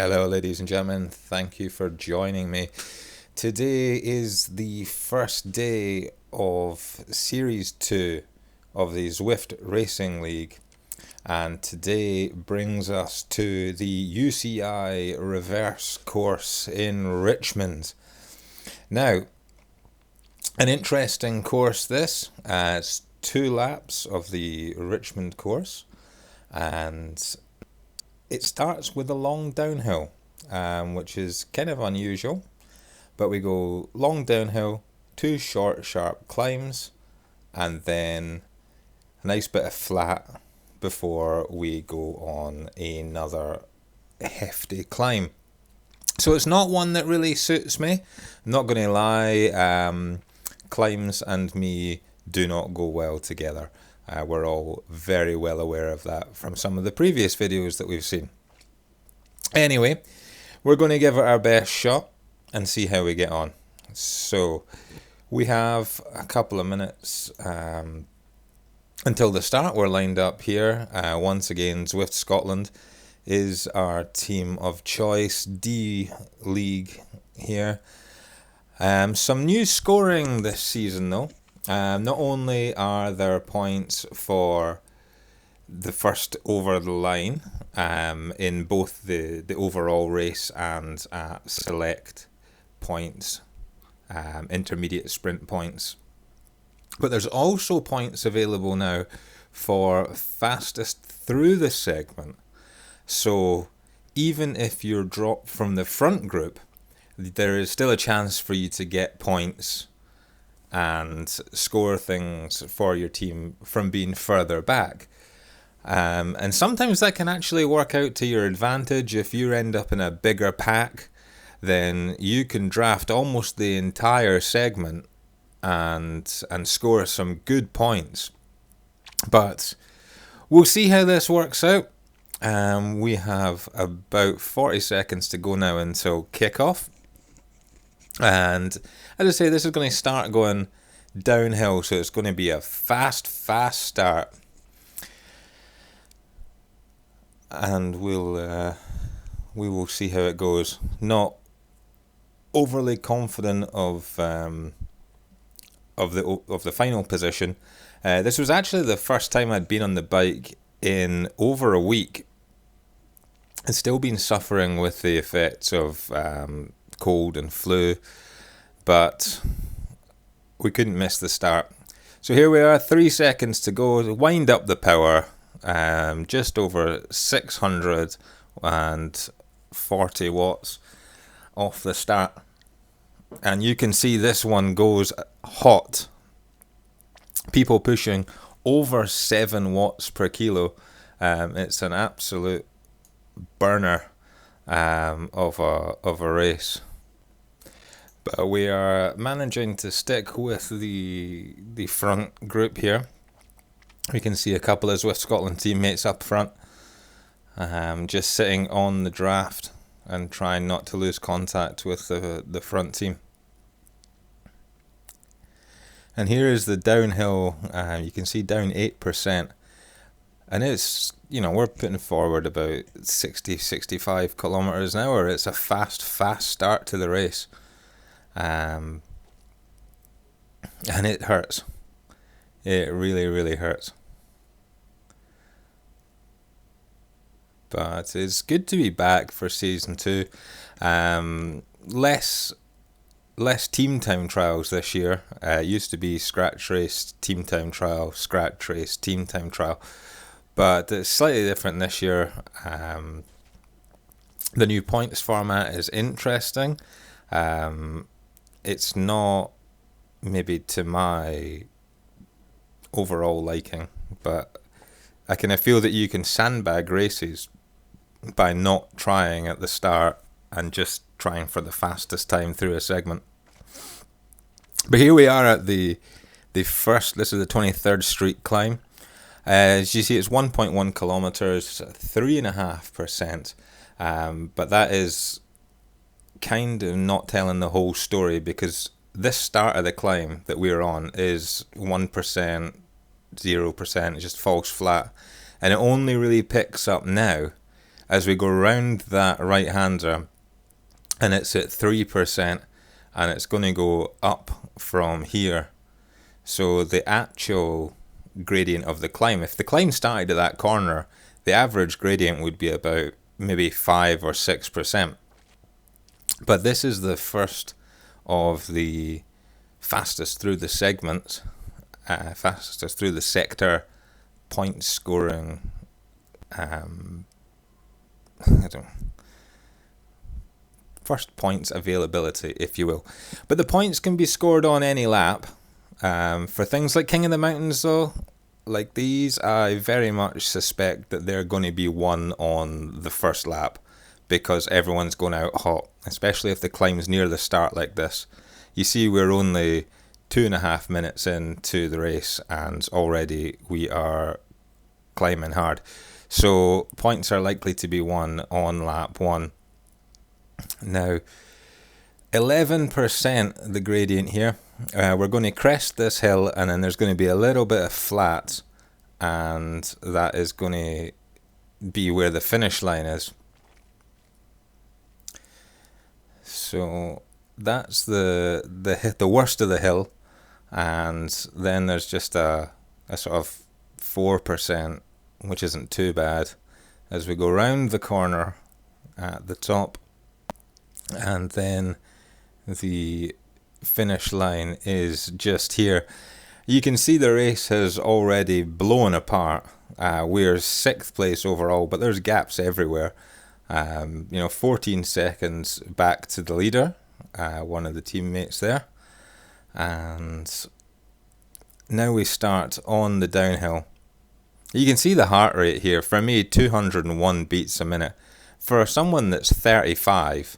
Hello, ladies and gentlemen. Thank you for joining me. Today is the first day of Series 2 of the Zwift Racing League, and today brings us to the UCI reverse course in Richmond. Now, an interesting course this. It's 2 laps of the Richmond course, and it starts with a long downhill, which is kind of unusual, but we go long downhill, 2 short, sharp climbs, and then a nice bit of flat before we go on another hefty climb. So it's not one that really suits me, I'm not going to lie. Climbs and me do not go well together. We're all very well aware of that from some of the previous videos that we've seen. Anyway, we're going to give it our best shot and see how we get on. So, we have a couple of minutes until the start. We're lined up here. Once again, Zwift Scotland is our team of choice. D League here. Some new scoring this season though. Not only are there points for the first over the line in both the overall race and select points, intermediate sprint points, but there's also points available now for fastest through the segment. So even if you're dropped from the front group, there is still a chance for you to get points and score things for your team from being further back. And sometimes that can actually work out to your advantage. If you end up in a bigger pack, then you can draft almost the entire segment and score some good points. But we'll see how this works out. We have about 40 seconds to go now until kickoff. And as I say, this is going to start going downhill, so it's going to be a fast start. And we will see how it goes. Not overly confident of the final position. This was actually the first time I'd been on the bike in over a week. I'd still been suffering with the effects of cold and flu, but we couldn't miss the start. So here we are, 3 seconds to go. Wind up the power, just over 640 watts off the start, and you can see this one goes hot. People pushing over 7 watts per kilo. It's an absolute burner of a race. But we are managing to stick with the front group here. We can see a couple of Zwift Scotland teammates up front, just sitting on the draft and trying not to lose contact with the front team. And here is the downhill. You can see down 8%. And it's, we're putting forward about 60-65 kilometers an hour. It's a fast start to the race. And it hurts. It really hurts. But it's good to be back for season 2. Less team time trials this year. It used to be scratch race, team time trial, scratch race, team time trial. But it's slightly different this year. The new points format is interesting. It's not maybe to my overall liking, but I kind of feel that you can sandbag races by not trying at the start and just trying for the fastest time through a segment. But here we are at the first, this is the 23rd Street climb. As you see, it's 1.1 kilometers, 3.5%, but that is kind of not telling the whole story, because this start of the climb that we're on is 1%, 0%, it just falls flat, and it only really picks up now as we go round that right-hander, and it's at 3%, and it's going to go up from here. So the actual gradient of the climb, if the climb started at that corner, the average gradient would be about maybe 5 or 6%. But this is the first of the fastest through the segments, fastest through the sector point scoring. First points availability, if you will. But the points can be scored on any lap. For things like King of the Mountains, though, like these, I very much suspect that they're going to be won on the first lap, because everyone's going out hot, especially if the climb's near the start like this. You see, we're only 2.5 minutes into the race, and already we are climbing hard. So points are likely to be won on lap 1. Now, 11% the gradient here. We're going to crest this hill, and then there's going to be a little bit of flat, and that is going to be where the finish line is. So that's the worst of the hill, and then there's just a sort of 4%, which isn't too bad, as we go round the corner at the top, and then the finish line is just here. You can see the race has already blown apart. We're 6th place overall, but there's gaps everywhere. 14 seconds back to the leader, one of the teammates there. And now we start on the downhill. You can see the heart rate here. For me, 201 beats a minute. For someone that's 35,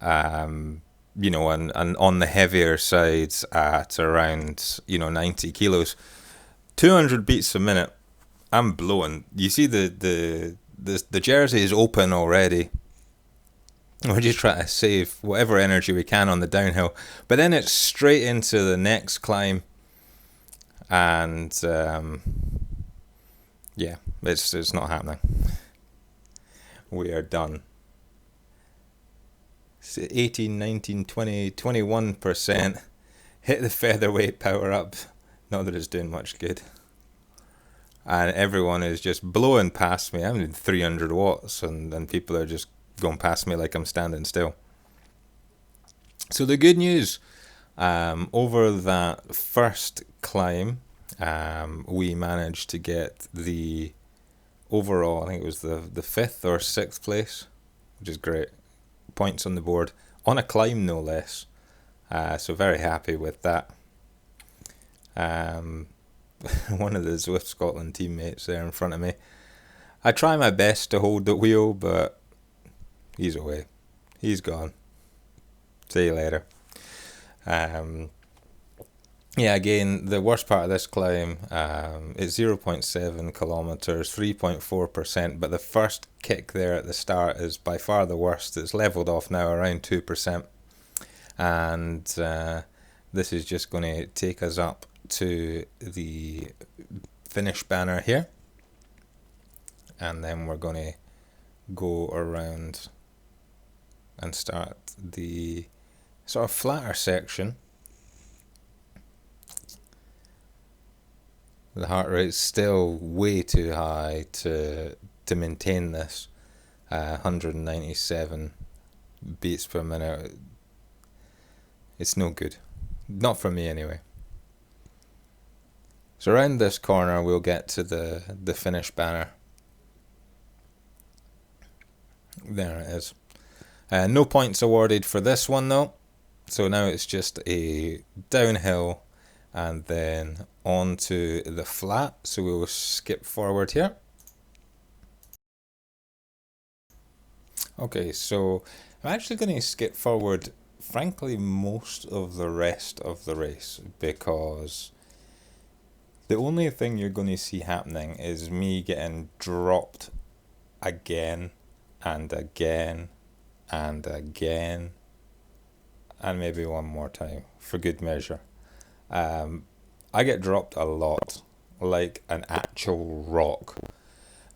and on the heavier side at around 90 kilos, 200 beats a minute, I'm blowing. You see the jersey is open already. We're just trying to save whatever energy we can on the downhill, but then it's straight into the next climb, and it's not happening. We are done. 18, 19, 20, 21%. Hit the featherweight power up. Not that it's doing much good. And everyone is just blowing past me. I'm in 300 watts, and people are just going past me like I'm standing still. So the good news, over that first climb, we managed to get the overall, I think it was the 5th or 6th place, which is great. Points on the board, on a climb no less. So very happy with that. One of the Zwift Scotland teammates there in front of me. I try my best to hold the wheel, but he's away. He's gone. See you later. Again, the worst part of this climb is 0.7 kilometers, 3.4%, but the first kick there at the start is by far the worst. It's leveled off now around 2%, and this is just going to take us up to the finish banner here, and then we're going to go around and start the sort of flatter section. The heart rate's still way too high to maintain this 197 beats per minute. It's no good. Not for me anyway. So around this corner we'll get to the finish banner. There it is. No points awarded for this one though. So now it's just a downhill and then onto the flat. So we'll skip forward here. Okay, so I'm actually going to skip forward, frankly, most of the rest of the race, because the only thing you're going to see happening is me getting dropped again and again and again, and maybe one more time for good measure. I get dropped a lot, like an actual rock.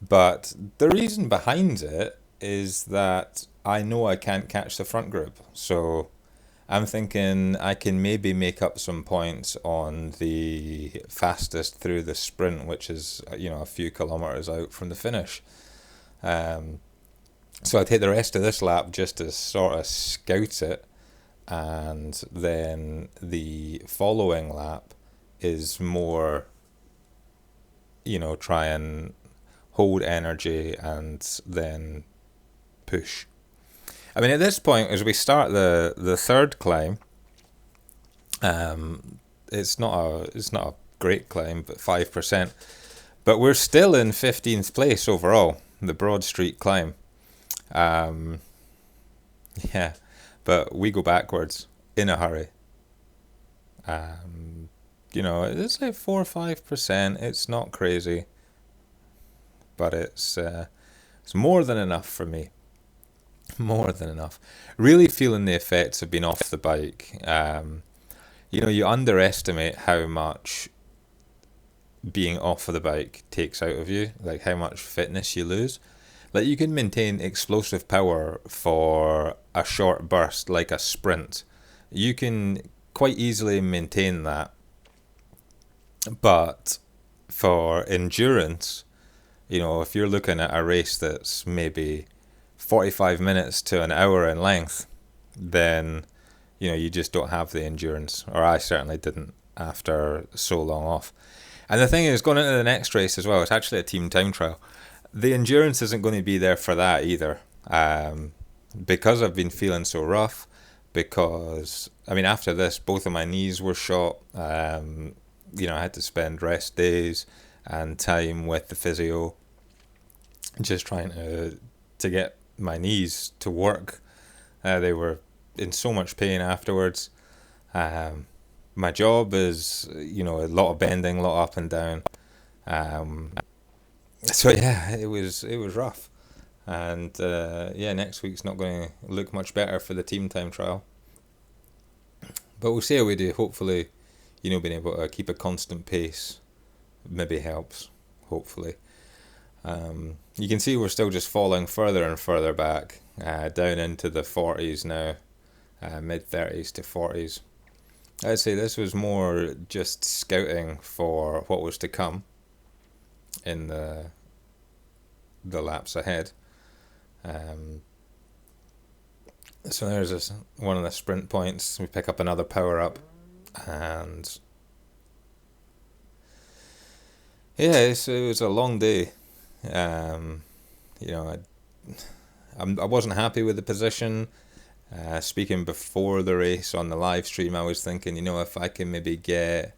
But the reason behind it is that I know I can't catch the front group. So I'm thinking I can maybe make up some points on the fastest through the sprint, which is, a few kilometers out from the finish. Um, so I take the rest of this lap just to sort of scout it, and then the following lap is more, try and hold energy and then push. I mean, at this point, as we start the third climb, it's not a great climb, but 5%. But we're still in 15th place overall, the Broad Street climb. Um, yeah, but we go backwards in a hurry. It's like 4 or 5%. It's not crazy, but it's more than enough for me. More than enough. Really feeling the effects of being off the bike. You underestimate how much being off of the bike takes out of you, like how much fitness you lose. Like you can maintain explosive power for a short burst, like a sprint. You can quite easily maintain that, but for endurance, if you're looking at a race that's maybe 45 minutes to an hour in length, then you just don't have the endurance, or I certainly didn't after so long off. And the thing is, going into the next race as well, it's actually a team time trial. The endurance isn't going to be there for that either, because I've been feeling so rough. Because after this, both of my knees were shot. I had to spend rest days and time with the physio, just trying to get my knees to work. They were in so much pain afterwards. My job is, a lot of bending, a lot up and down. So yeah, it was rough. And next week's not going to look much better for the team time trial. But we'll see how we do. Hopefully, being able to keep a constant pace maybe helps. Hopefully. You can see we're still just falling further and further back, down into the 40s now, mid-30s to 40s. I'd say this was more just scouting for what was to come in the laps ahead. So there's one of the sprint points. We pick up another power up, and yeah, it was a long day. I wasn't happy with the position. Speaking before the race on the live stream, I was thinking, if I can maybe get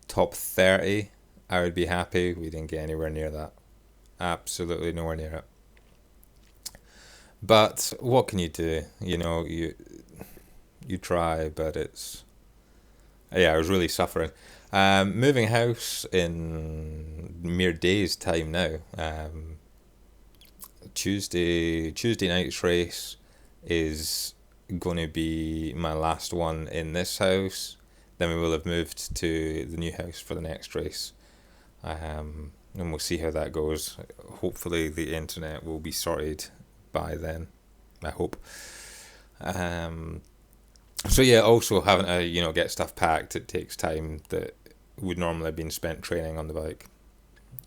top 30, I would be happy. We didn't get anywhere near that. Absolutely nowhere near it. But what can you do? You try, but I was really suffering. Moving house in mere days' time now. Tuesday night's race is going to be my last one in this house. Then we will have moved to the new house for the next race. And we'll see how that goes. Hopefully the internet will be sorted by then, I hope. So yeah, also having to get stuff packed, it takes time that would normally have been spent training on the bike,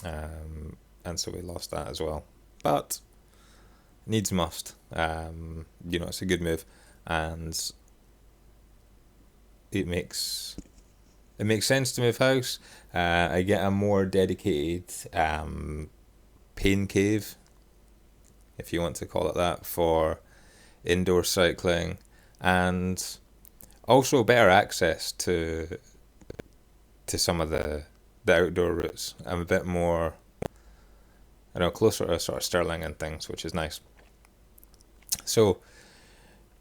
and so we lost that as well. But needs must. It's a good move, and it makes sense to move house. I get a more dedicated pain cave, if you want to call it that, for indoor cycling, and also better access to some of the outdoor routes. I'm a bit more, closer to sort of Stirling and things, which is nice. So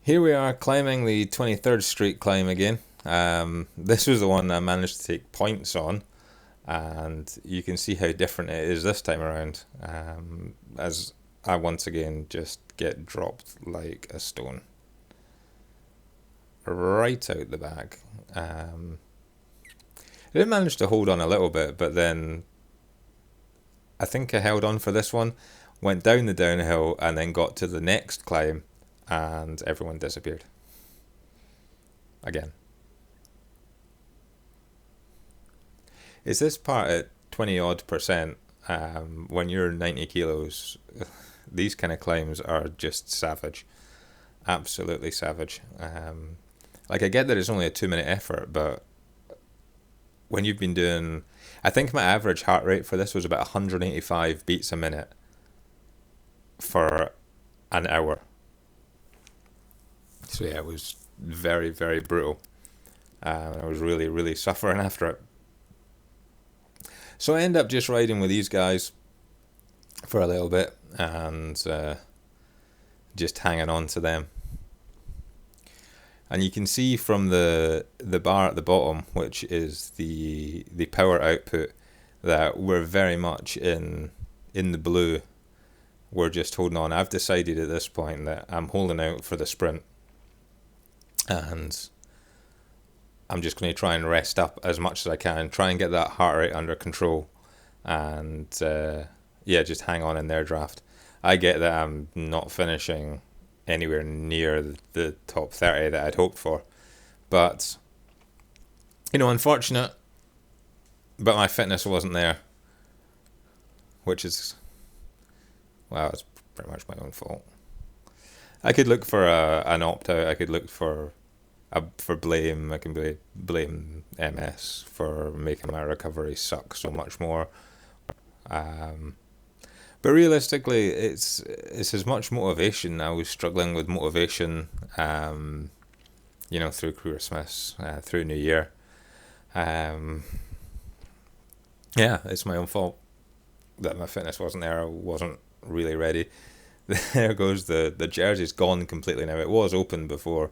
here we are climbing the 23rd Street climb again. This was the one I managed to take points on, and you can see how different it is this time around, as I once again just get dropped like a stone right out the back. I did manage to hold on a little bit, but then I think I held on for this one, went down the downhill, and then got to the next climb, and everyone disappeared. Again. Is this part at 20 odd percent? When you're 90 kilos, these kind of climbs are just savage. Absolutely savage. Like, I get that it's only a 2 minute effort, but when you've been doing, I think my average heart rate for this was about 185 beats a minute for an hour. So yeah, it was very, very brutal. I was really, really suffering after it. So I end up just riding with these guys for a little bit and just hanging on to them. And you can see from the bar at the bottom, which is the power output, that we're very much in the blue. We're just holding on. I've decided at this point that I'm holding out for the sprint, and I'm just going to try and rest up as much as I can, try and get that heart rate under control, and just hang on in their draft. I get that I'm not finishing anywhere near the top 30 that I'd hoped for, but unfortunate, but my fitness wasn't there, which is, well, it's pretty much my own fault. I could look for an opt-out, I could look for blame, I can blame MS for making my recovery suck so much more. But realistically, it's as much motivation. I was struggling with motivation, through Christmas, through New Year. It's my own fault that my fitness wasn't there. I wasn't really ready. There goes the jersey's gone completely now. It was open before.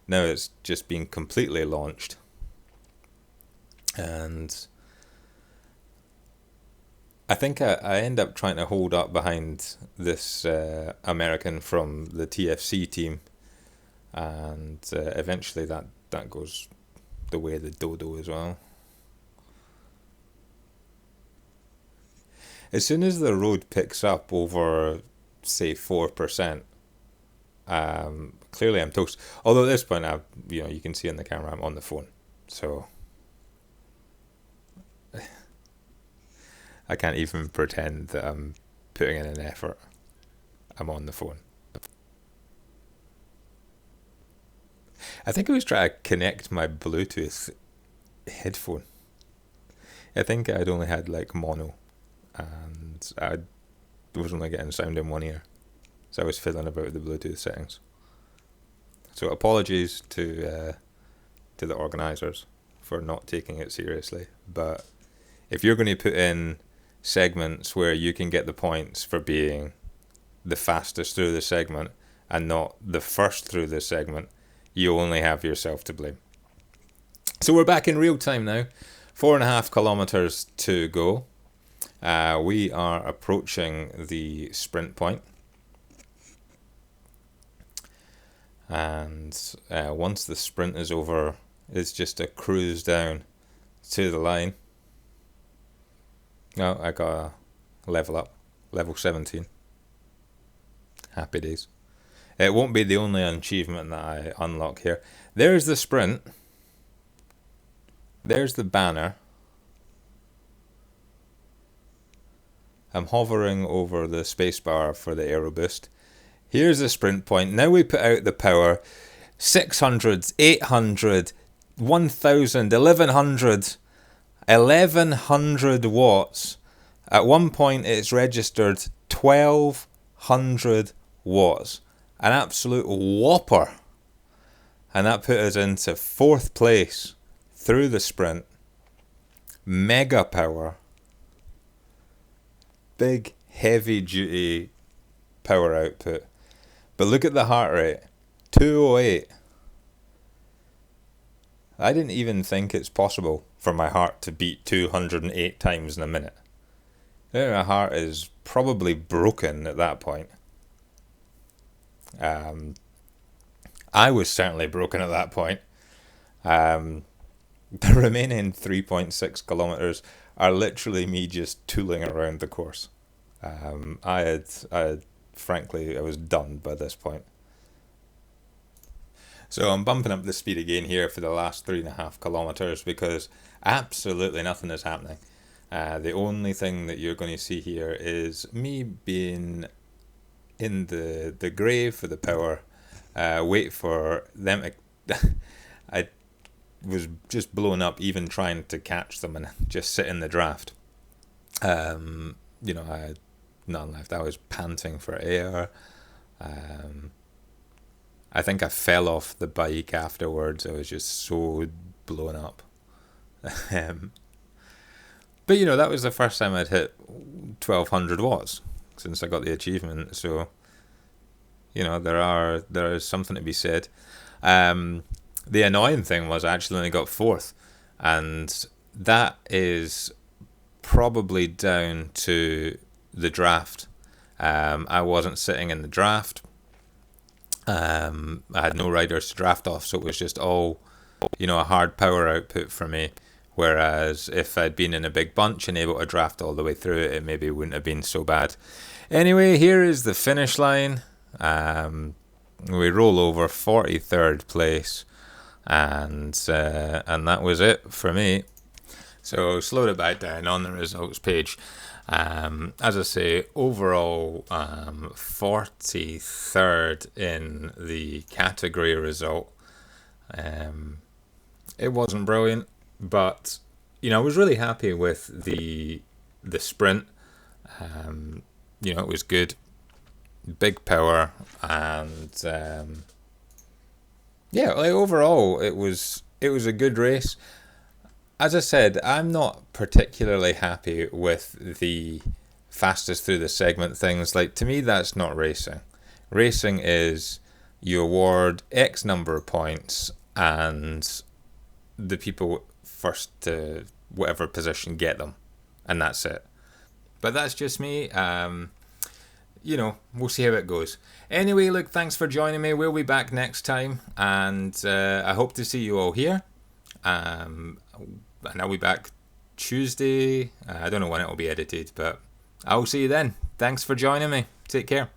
Now it's just been completely launched. And I think I end up trying to hold up behind this American from the TFC team, and eventually that goes the way of the dodo as well. As soon as the road picks up over, say, 4%, clearly I'm toast. Although at this point, you can see in the camera I'm on the phone, so I can't even pretend that I'm putting in an effort. I'm on the phone. I think I was trying to connect my Bluetooth headphone. I think I'd only had like mono, and I was only getting sound in one ear, so I was fiddling about the Bluetooth settings. So apologies to the organisers for not taking it seriously, but if you're going to put in segments where you can get the points for being the fastest through the segment and not the first through the segment, you only have yourself to blame. So we're back in real time now. 4.5 kilometers to go. We are approaching the sprint point. And once the sprint is over, it's just a cruise down to the line. No, I got a level up, level 17. Happy days. It won't be the only achievement that I unlock here. There's the sprint. There's the banner. I'm hovering over the spacebar for the aero boost. Here's the sprint point. Now we put out the power. 600, 800, 1000, 1100. 1100 watts. At one point it's registered 1200 watts. An absolute whopper. And that put us into 4th place through the sprint. Mega power. Big heavy duty power output. But look at the heart rate. 208. I didn't even think it's possible for my heart to beat 208 times in a minute. I think my heart is probably broken at that point. I was certainly broken at that point. The remaining 3.6 kilometers are literally me just tooling around the course. Frankly, I was done by this point. So I'm bumping up the speed again here for the last 3.5 kilometers because absolutely nothing is happening. The only thing that you're going to see here is me being in the grave for the power. Wait for them to. I was just blown up even trying to catch them and just sit in the draft. I had none left. I was panting for air. I think I fell off the bike afterwards. I was just so blown up. But that was the first time I'd hit 1200 watts since I got the achievement. So there is something to be said. The annoying thing was I actually only got fourth, and that is probably down to the draft. I wasn't sitting in the draft. I had no riders to draft off, so it was just all, a hard power output for me. Whereas if I'd been in a big bunch and able to draft all the way through it, it maybe wouldn't have been so bad. Anyway, here is the finish line. We roll over 43rd place, and that was it for me. So slowed it back down on the results page. As I say, overall 43rd in the category result. It wasn't brilliant, but I was really happy with the sprint. It was good, big power, and overall it was a good race. As I said, I'm not particularly happy with the fastest through the segment things. Like, to me, that's not racing. Racing is you award X number of points and the people first to whatever position get them, and that's it. But that's just me. We'll see how it goes. Anyway, look, thanks for joining me. We'll be back next time, and I hope to see you all here. And I'll be back Tuesday. I don't know when it will be edited, but I'll see you then. Thanks for joining me. Take care.